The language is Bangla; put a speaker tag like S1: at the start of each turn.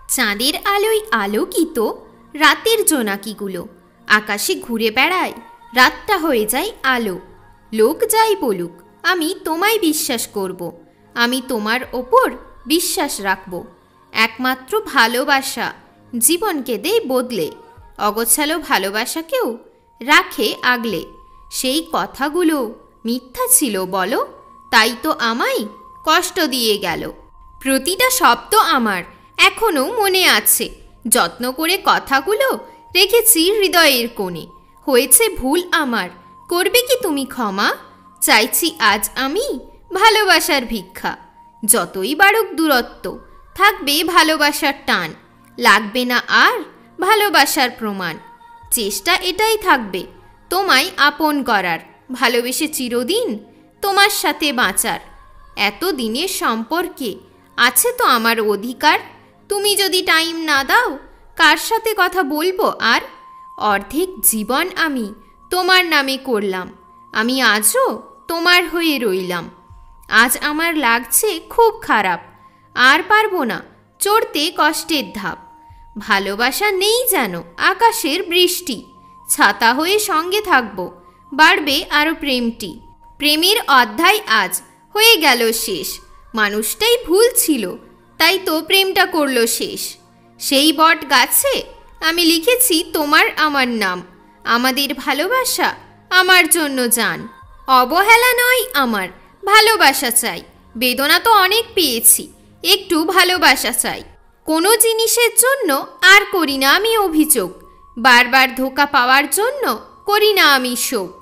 S1: চাঁদের আলোয় আলোকিত রাতের জোনাকিগুলো আকাশে ঘুরে বেড়ায়। রাতটা হয়ে যায় আলো। লোক যাই বলুক, আমি তোমায় বিশ্বাস করব। আমি তোমার ওপর বিশ্বাস রাখব। একমাত্র ভালোবাসা জীবনকে দেয় বদলে। অগোছালো ভালোবাসাকেও রাখে আগলে। সেই কথাগুলো মিথ্যা ছিল বলো, তাই তো আমায় কষ্ট দিয়ে গেল। প্রতিটা শব্দ আমার এখনো মনে আছে। যত্ন করে কথাগুলো রেখেছি হৃদয়ের কোণে। হয়েছে ভুল আমার, করবে কি তুমি ক্ষমা? চাইছি আজ আমি ভালোবাসার ভিক্ষা। যতই বাড়ুক দূরত্ব, থাকবে ভালোবাসার টান। লাগবে না আর ভালোবাসার প্রমাণ। চেষ্টা এটাই থাকবে তোমায় আপন করার, ভালোবেসে চিরদিন তোমার সাথে বাঁচার। এত দিনের সম্পর্কে আছে তো আমার অধিকার। তুমি যদি টাইম না দাও, কার সাথে কথা বলবো আর? অর্ধেক জীবন আমি তোমার নামে করলাম, আমি আজও তোমার হয়ে রইলাম। আজ আমার লাগছে খুব খারাপ, আর পারবো না চড়তে কষ্টের ধাপ। ভালোবাসা নেই যেন আকাশের বৃষ্টি, ছাতা হয়ে সঙ্গে থাকবো, বাড়বে আরও প্রেমটি। প্রেমের অধ্যায় আজ হয়ে গেল শেষ। মানুষটাই ভুল ছিল, তাই তো প্রেমটা করলো শেষ। সেই বট গাছে আমি লিখেছি তোমার আমার নাম। আমাদের ভালোবাসা আমার জন্য জান। অবহেলা নয় আমার, ভালোবাসা চাই। বেদনা তো অনেক পেয়েছি, একটু ভালোবাসা চাই। কোনো জিনিসের জন্য আর করি না আমি অভিযোগ। বারবার ধোঁকা পাওয়ার জন্য করি না আমি শোক।